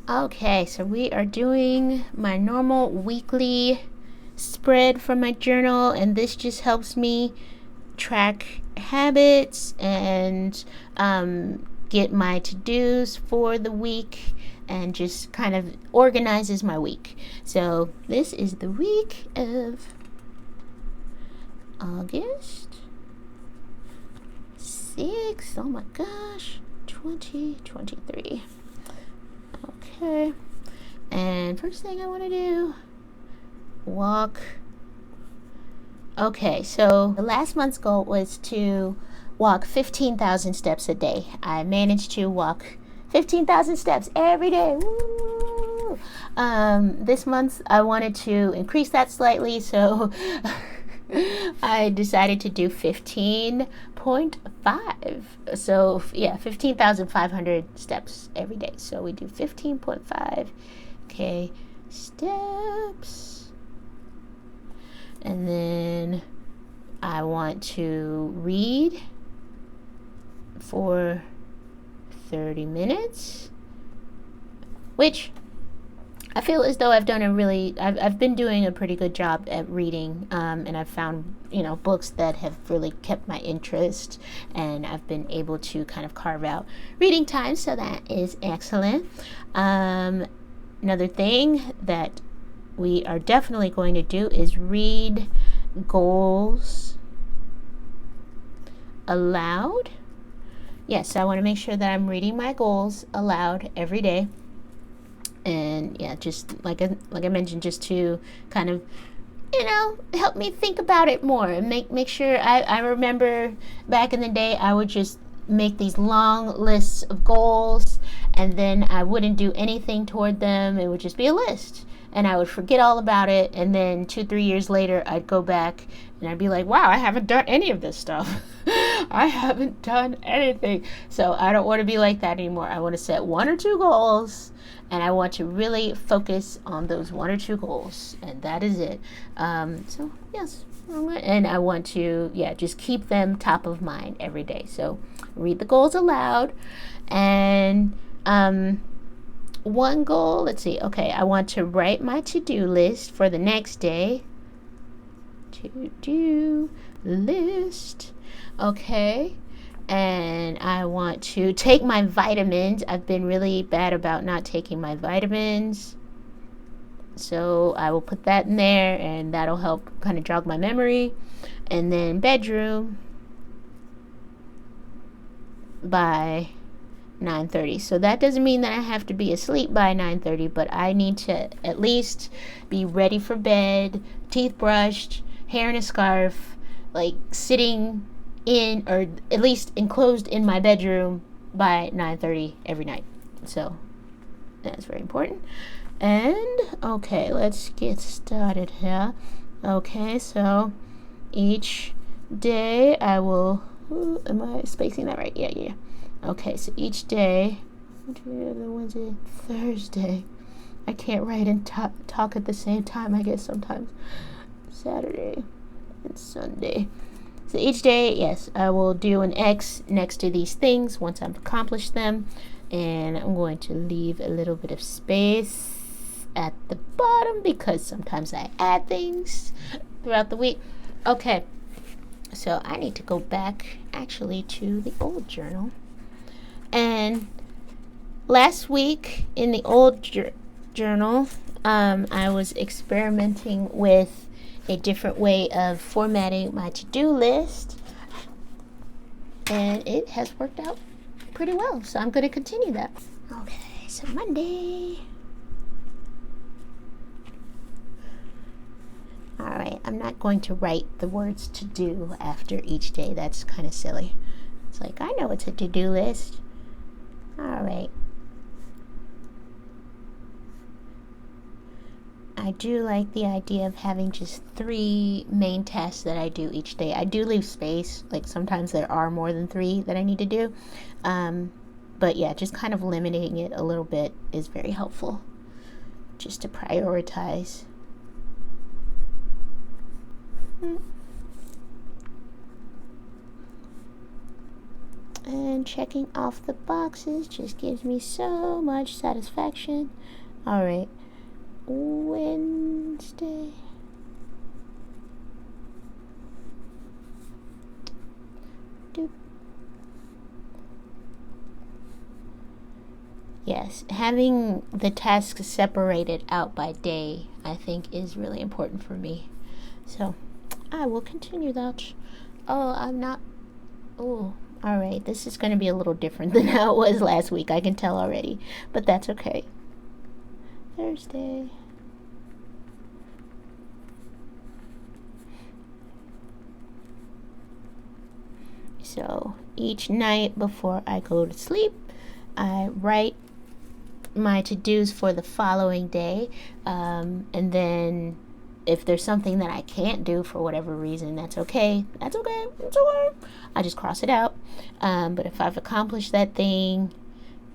Okay, so we are doing my normal weekly spread from my journal, and this just helps me track habits and get my to-dos for the week and just kind of organizes my week. So this is the week of August 6th. Oh my gosh, 2023. Okay, and first thing I want to do, walk. Okay, so the last month's goal was to walk 15,000 steps a day. I managed to walk 15,000 steps every day. Woo! This month I wanted to increase that slightly, so I decided to do 15.5. So yeah, 15,500 steps every day. So we do 15.5 okay steps, and then I want to read for 30 minutes, which I feel as though I've been doing a pretty good job at reading, and I've found, books that have really kept my interest, and I've been able to kind of carve out reading time, so that is excellent. Another thing that we are definitely going to do is read goals aloud. Yes, I want to make sure that I'm reading my goals aloud every day. And yeah, just like I mentioned, just to kind of, help me think about it more and make sure I remember back in the day I would just make these long lists of goals, and then I wouldn't do anything toward them. It would just be a list, and I would forget all about it, and then 2-3 years later I'd go back and I'd be like, wow, I haven't done any of this stuff. I haven't done anything. So I don't want to be like that anymore. I want to set 1 or 2 goals, and I want to really focus on those 1 or 2 goals, and that is it. So yes, and I want to just keep them top of mind every day. So read the goals aloud, and one goal, let's see, okay, I want to write my to-do list for the next day. To-do list. Okay, and I want to take my vitamins. I've been really bad about not taking my vitamins, so I will put that in there, and that'll help kind of jog my memory. And then bedroom by 9:30. So that doesn't mean that I have to be asleep by 9:30, but I need to at least be ready for bed, teeth brushed, hair in a scarf, like sitting in, or at least enclosed in my bedroom by 9:30 every night. So that's very important. And okay, let's get started here. Okay, so each day I will, am I spacing that right? Yeah. Okay, so each day, Wednesday, Thursday, I can't write and talk at the same time, I guess sometimes. Saturday and Sunday. So each day, yes, I will do an X next to these things once I've accomplished them. And I'm going to leave a little bit of space at the bottom because sometimes I add things throughout the week. Okay, so I need to go back actually to the old journal. And last week in the old journal, I was experimenting with a different way of formatting my to-do list, and it has worked out pretty well, so I'm going to continue that. Okay, so Monday. Alright, I'm not going to write the words to do after each day. That's kind of silly. It's like, I know it's a to-do list. Alright. I do like the idea of having just 3 main tasks that I do each day. I do leave space, like sometimes there are more than 3 that I need to do. But yeah, just kind of limiting it a little bit is very helpful, just to prioritize. And checking off the boxes just gives me so much satisfaction. Alright, Wednesday. Yes, having the tasks separated out by day, I think, is really important for me. So, I will continue that. Oh, I'm not. Oh, alright. This is going to be a little different than how it was last week. I can tell already. But that's okay. Thursday. So, each night before I go to sleep, I write my to-dos for the following day, and then if there's something that I can't do for whatever reason, that's okay. I just cross it out. But if I've accomplished that thing,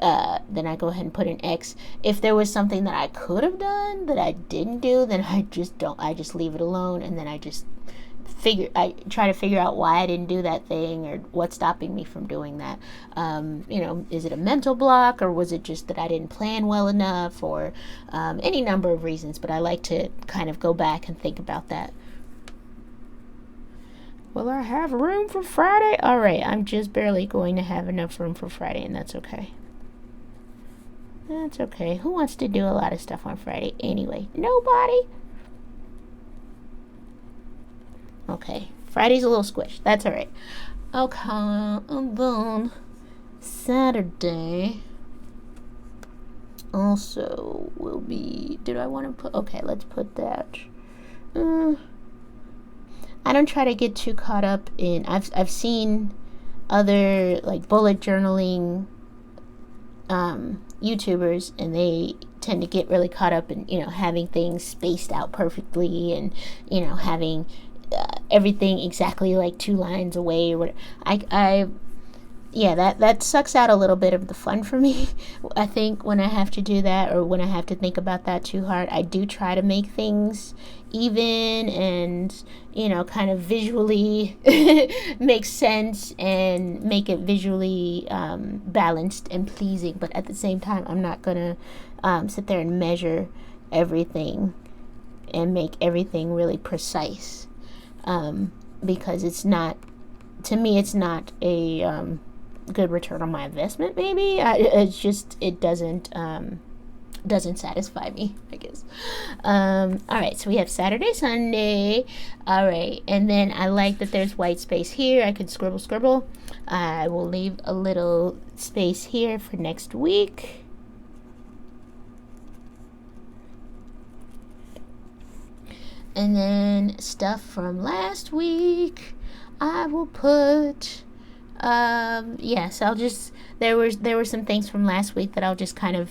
then I go ahead and put an X. If there was something that I could have done that I didn't do, then I just leave it alone, and then I try to figure out why I didn't do that thing or what's stopping me from doing that. Is it a mental block, or was it just that I didn't plan well enough, or any number of reasons, but I like to kind of go back and think about that. Will I have room for Friday? Alright, I'm just barely going to have enough room for Friday, and that's okay. That's okay. Who wants to do a lot of stuff on Friday anyway? Nobody? Okay, Friday's a little squish. That's alright. Okay, and then Saturday also will be. Did I want to put? Okay, let's put that. I don't try to get too caught up in. I've seen other like bullet journaling YouTubers, and they tend to get really caught up in having things spaced out perfectly, and having everything exactly like 2 lines away or whatever. That sucks out a little bit of the fun for me. I think when I have to do that, or when I have to think about that too hard, I do try to make things even and kind of visually make sense and make it visually balanced and pleasing. But at the same time, I'm not gonna sit there and measure everything and make everything really precise. Because it's not a good return on my investment. Maybe it doesn't satisfy me, I guess. All right, so we have Saturday, Sunday. All right, and then I like that there's white space here. I can scribble. I will leave a little space here for next week. And then stuff from last week, I will put. Yes, I'll just. There were some things from last week that I'll just kind of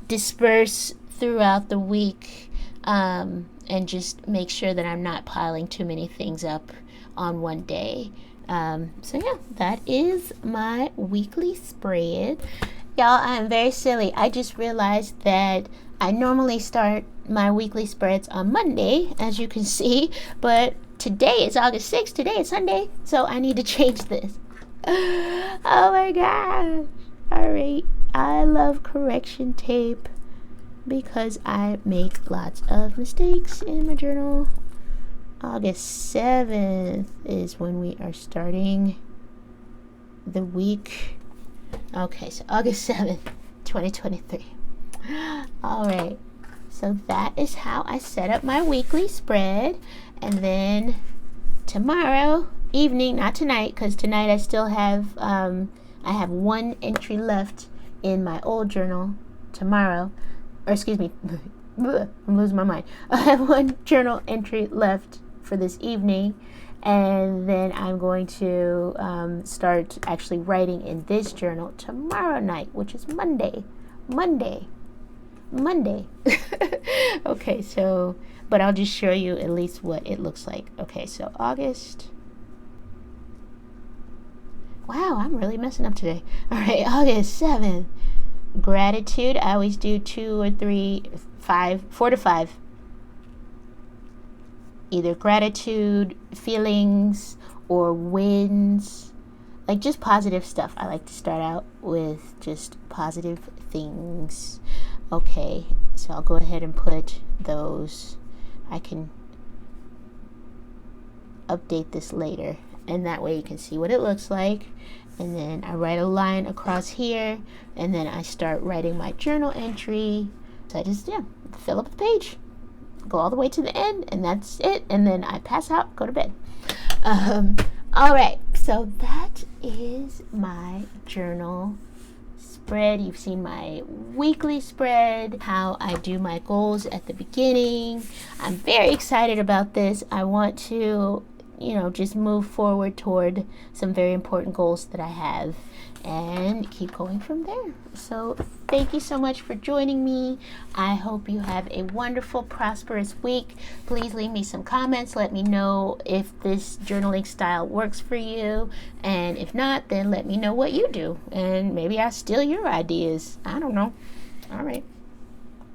disperse throughout the week, and just make sure that I'm not piling too many things up on one day. So yeah, that is my weekly spread. Y'all, I'm very silly. I just realized that I normally start my weekly spreads on Monday, as you can see, but today is August 6th. Today is Sunday, so I need to change this. Oh my gosh. Alright, I love correction tape because I make lots of mistakes in my journal. August 7th is when we are starting the week. Okay, so August 7th, 2023. Alright, so that is how I set up my weekly spread. And then tomorrow evening, not tonight, because tonight I still have I have one entry left in my old journal. Tomorrow, or excuse me, I'm losing my mind. I have one journal entry left for this evening, and then I'm going to start actually writing in this journal tomorrow night, which is Monday. Okay, so, but I'll just show you at least what it looks like. Okay, so August. Wow, I'm really messing up today. All right, August 7th. Gratitude. I always do 2 or 3, 5, 4 to 5. Either gratitude, feelings, or wins. like just positive stuff. I like to start out with just positive things. Okay, so I'll go ahead and put those. I can update this later, and that way you can see what it looks like. And then I write a line across here, and then I start writing my journal entry. So I just fill up the page, go all the way to the end, and that's it. And then I pass out, go to bed. All right, so that is my journal spread. You've seen my weekly spread, how I do my goals at the beginning. I'm very excited about this. I want to, just move forward toward some very important goals that I have and keep going from there. So thank you so much for joining me. I hope you have a wonderful, prosperous week. Please leave me some comments. Let me know if this journaling style works for you. And if not, then let me know what you do. And maybe I'll steal your ideas. I don't know. All right.